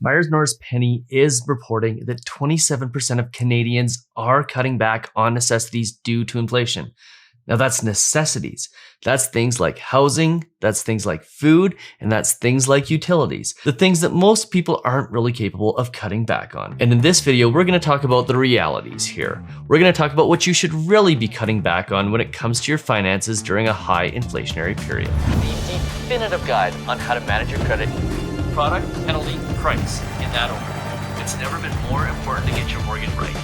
Myers Penny is reporting that 27% of Canadians are cutting back on necessities due to inflation. Now that's necessities. That's things like housing, that's things like food, and that's things like utilities. The things that most people aren't really capable of cutting back on. And in this video, we're gonna talk about the realities here. We're gonna talk about what you should really be cutting back on when it comes to your finances during a high inflationary period. The definitive guide on how to manage your credit. Product, penalty, price, in that order. It's never been more important to get your mortgage right.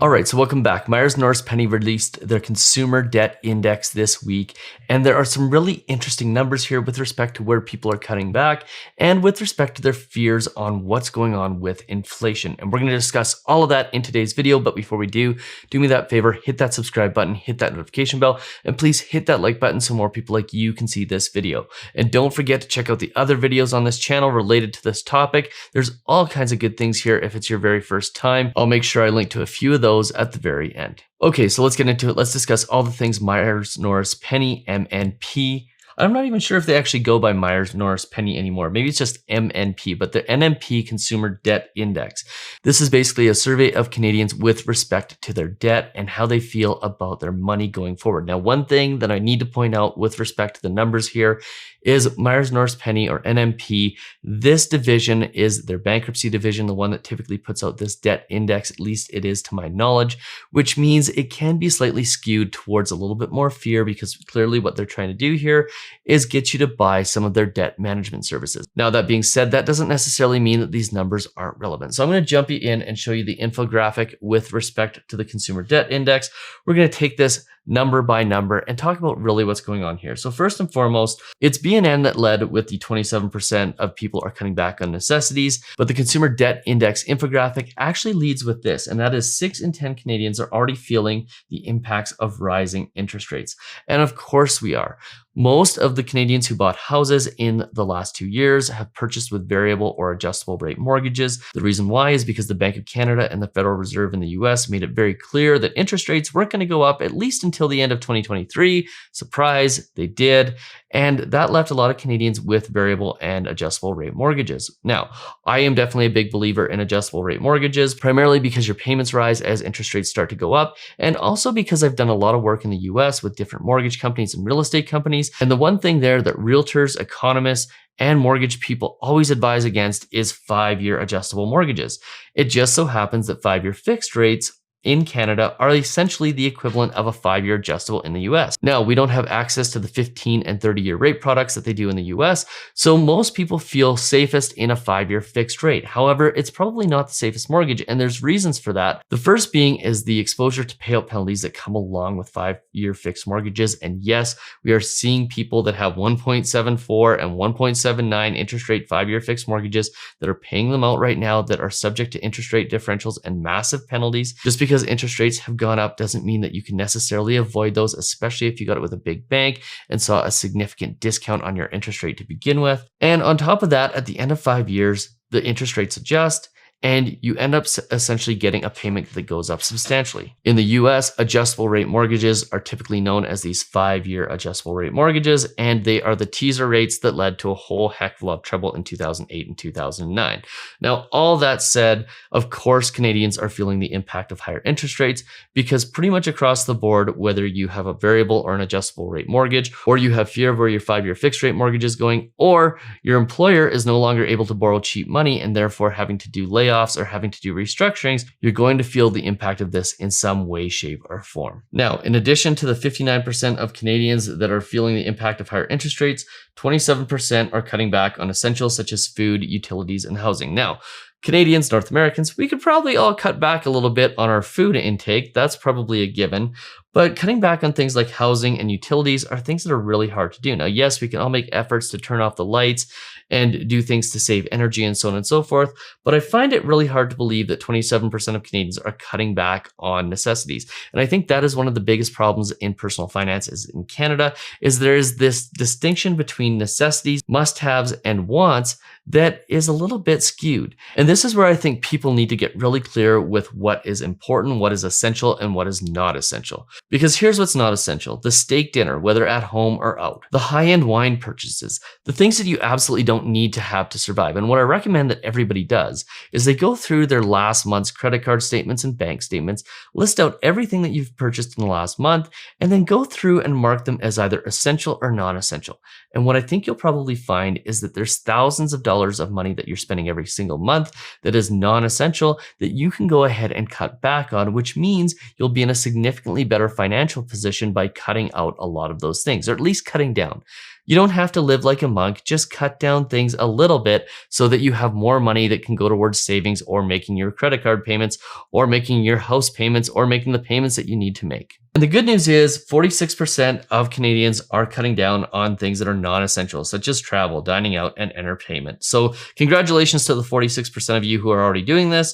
All right, so welcome back. Myers Penny released their consumer debt index this week, and there are some really interesting numbers here with respect to where people are cutting back and with respect to their fears on what's going on with inflation. And we're going to discuss all of that in today's video. But before we do me that favor, hit that subscribe button, hit that notification bell, and please hit that like button so more people like you can see this video. And don't forget to check out the other videos on this channel related to this topic. There's all kinds of good things here if it's your very first time. I'll make sure I link to a few of those at the very end. Okay, so let's get into it. Let's discuss all the things Myers Penny, MNP. I'm not even sure if they actually go by Myers Penny anymore. Maybe it's just MNP, but the NMP Consumer Debt Index. This is basically a survey of Canadians with respect to their debt and how they feel about their money going forward. Now, one thing that I need to point out with respect to the numbers here is Myers Penny, or NMP. This division is their bankruptcy division, the one that typically puts out this debt index, at least it is to my knowledge, which means it can be slightly skewed towards a little bit more fear, because clearly what they're trying to do here is get you to buy some of their debt management services. Now, that being said, that doesn't necessarily mean that these numbers aren't relevant. So I'm going to jump you in and show you the infographic with respect to the consumer debt index. We're going to take this number by number and talk about really what's going on here. So first and foremost, it's BNN that led with the 27% of people are cutting back on necessities, but the consumer debt index infographic actually leads with this, and that is 6 in 10 Canadians are already feeling the impacts of rising interest rates. And of course we are. Most of the Canadians who bought houses in the last 2 years have purchased with variable or adjustable rate mortgages. The reason why is because the Bank of Canada and the Federal Reserve in the US made it very clear that interest rates weren't going to go up at least until the end of 2023. Surprise, they did. And that left a lot of Canadians with variable and adjustable rate mortgages. Now, I am definitely a big believer in adjustable rate mortgages, primarily because your payments rise as interest rates start to go up, and also because I've done a lot of work in the US with different mortgage companies and real estate companies. And the one thing there that realtors, economists, and mortgage people always advise against is 5-year adjustable mortgages. It just so happens that 5-year fixed rates in Canada are essentially the equivalent of a 5-year adjustable in the US. Now, we don't have access to the 15 and 30-year rate products that they do in the US, so most people feel safest in a 5-year fixed rate. However, it's probably not the safest mortgage, and there's reasons for that. The first being is the exposure to payout penalties that come along with 5-year fixed mortgages. And yes, we are seeing people that have 1.74 and 1.79 interest rate 5-year fixed mortgages that are paying them out right now that are subject to interest rate differentials and massive penalties. Just because interest rates have gone up doesn't mean that you can necessarily avoid those, especially if you got it with a big bank and saw a significant discount on your interest rate to begin with. And on top of that, at the end of 5 years, the interest rates adjust, and you end up essentially getting a payment that goes up substantially. In the US, adjustable rate mortgages are typically known as these 5-year adjustable rate mortgages, and they are the teaser rates that led to a whole heck of a lot of trouble in 2008 and 2009. Now, all that said, of course, Canadians are feeling the impact of higher interest rates, because pretty much across the board, whether you have a variable or an adjustable rate mortgage, or you have fear of where your 5-year fixed rate mortgage is going, or your employer is no longer able to borrow cheap money and therefore having to do layoffs or having to do restructurings, you're going to feel the impact of this in some way, shape, or form. Now, in addition to the 59% of Canadians that are feeling the impact of higher interest rates, 27% are cutting back on essentials such as food, utilities, and housing. Now, Canadians, North Americans, we could probably all cut back a little bit on our food intake. That's probably a given. But cutting back on things like housing and utilities are things that are really hard to do. Now, yes, we can all make efforts to turn off the lights and do things to save energy and so on and so forth, but I find it really hard to believe that 27% of Canadians are cutting back on necessities. And I think that is one of the biggest problems in personal finances in Canada, is there is this distinction between necessities, must-haves, and wants that is a little bit skewed. And this is where I think people need to get really clear with what is important, what is essential, and what is not essential. Because here's what's not essential: the steak dinner, whether at home or out, the high-end wine purchases, the things that you absolutely don't don't need to have to survive. And what I recommend that everybody does is they go through their last month's credit card statements and bank statements, list out everything that you've purchased in the last month, and then go through and mark them as either essential or non-essential. And what I think you'll probably find is that there's thousands of dollars of money that you're spending every single month that is non-essential that you can go ahead and cut back on, which means you'll be in a significantly better financial position by cutting out a lot of those things, or at least cutting down. You don't have to live like a monk, just cut down things a little bit so that you have more money that can go towards savings or making your credit card payments or making your house payments or making the payments that you need to make. And the good news is 46% of Canadians are cutting down on things that are non-essential, such as travel, dining out, and entertainment. So congratulations to the 46% of you who are already doing this.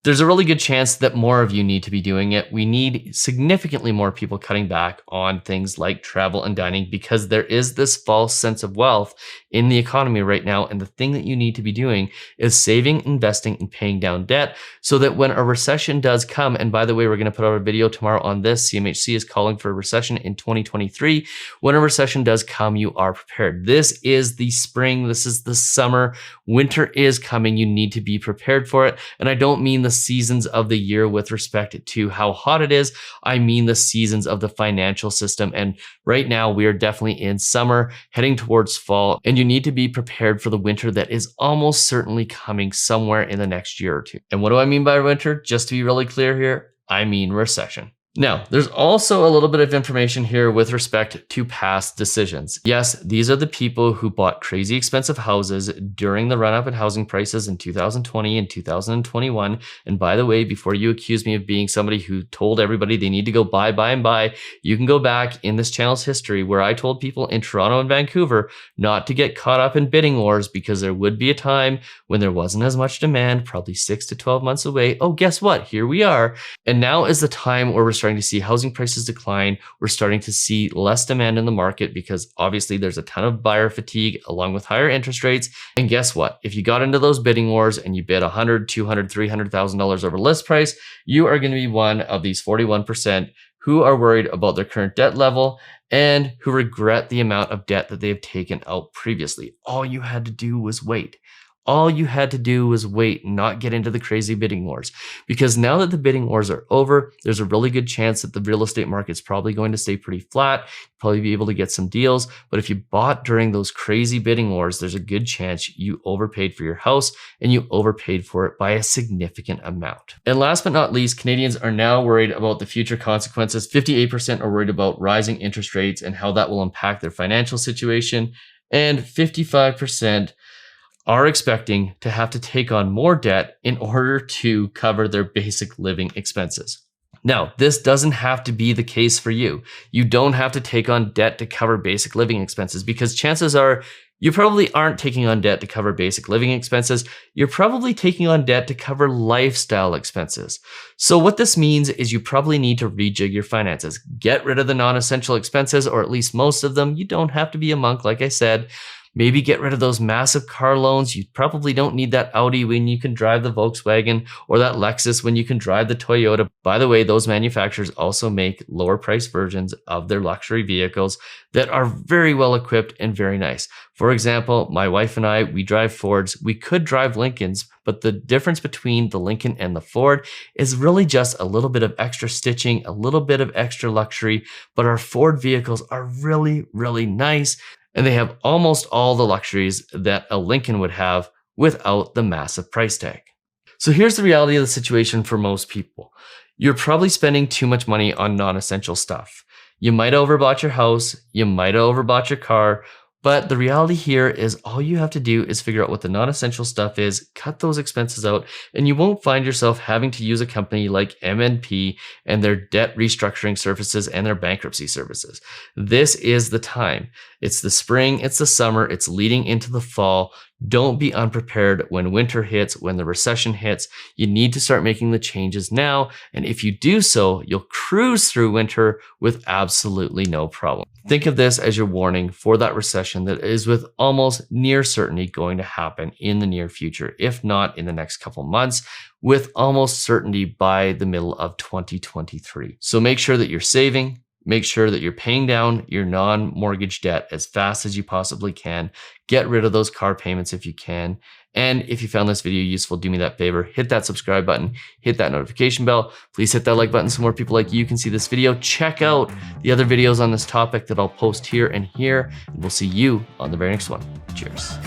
There's a really good chance that more of you need to be doing it. We need significantly more people cutting back on things like travel and dining because there is this false sense of wealth in the economy right now. And the thing that you need to be doing is saving, investing, and paying down debt so that when a recession does come, and by the way, we're going to put out a video tomorrow on this. CMHC is calling for a recession in 2023. When a recession does come, you are prepared. This is the spring. This is the summer. Winter is coming. You need to be prepared for it. And I don't mean the seasons of the year with respect to how hot it is. I mean the seasons of the financial system. And right now we are definitely in summer, heading towards fall, and you need to be prepared for the winter that is almost certainly coming somewhere in the next year or two. And what do I mean by winter? Just to be really clear here, I mean recession. Now, there's also a little bit of information here with respect to past decisions. Yes, these are the people who bought crazy expensive houses during the run-up in housing prices in 2020 and 2021. And by the way, before you accuse me of being somebody who told everybody they need to go buy, you can go back in this channel's history where I told people in Toronto and Vancouver not to get caught up in bidding wars because there would be a time when there wasn't as much demand, probably 6 to 12 months away. Oh, guess what? Here we are. And now is the time where we're starting to see housing prices decline. We're starting to see less demand in the market because obviously there's a ton of buyer fatigue along with higher interest rates. And guess what? If you got into those bidding wars and you bid $100,000, $200,000, $300,000 over list price, you are going to be one of these 41% who are worried about their current debt level and who regret the amount of debt that they've taken out previously. All you had to do was wait. All you had to do was wait and not get into the crazy bidding wars. Because now that the bidding wars are over, there's a really good chance that the real estate market's probably going to stay pretty flat. You'll probably be able to get some deals. But if you bought during those crazy bidding wars, there's a good chance you overpaid for your house and you overpaid for it by a significant amount. And last but not least, Canadians are now worried about the future consequences. 58% are worried about rising interest rates and how that will impact their financial situation. And 55% are expecting to have to take on more debt in order to cover their basic living expenses. Now, this doesn't have to be the case for you. You don't have to take on debt to cover basic living expenses because chances are you probably aren't taking on debt to cover basic living expenses. You're probably taking on debt to cover lifestyle expenses. So what this means is you probably need to rejig your finances. Get rid of the non-essential expenses, or at least most of them. You don't have to be a monk, like I said. Maybe get rid of those massive car loans. You probably don't need that Audi when you can drive the Volkswagen, or that Lexus when you can drive the Toyota. By the way, those manufacturers also make lower price versions of their luxury vehicles that are very well equipped and very nice. For example, my wife and I, we drive Fords. We could drive Lincolns, but the difference between the Lincoln and the Ford is really just a little bit of extra stitching, a little bit of extra luxury, but our Ford vehicles are really, really nice. And they have almost all the luxuries that a Lincoln would have without the massive price tag. So here's the reality of the situation for most people. You're probably spending too much money on non-essential stuff. You might have overbought your house, you might have overbought your car, but the reality here is all you have to do is figure out what the non-essential stuff is, cut those expenses out, and you won't find yourself having to use a company like MNP and their debt restructuring services and their bankruptcy services. This is the time. It's the spring, it's the summer, it's leading into the fall. Don't be unprepared when winter hits, when the recession hits. You need to start making the changes now. And if you do so, you'll cruise through winter with absolutely no problem. Think of this as your warning for that recession that is with almost near certainty going to happen in the near future, if not in the next couple months, with almost certainty by the middle of 2023. So make sure that you're saving, Make sure that you're paying down your non-mortgage debt as fast as you possibly can. Get rid of those car payments if you can. And if you found this video useful, do me that favor, hit that subscribe button, hit that notification bell. Please hit that like button so more people like you can see this video. Check out the other videos on this topic that I'll post here and here, and we'll see you on the very next one. Cheers.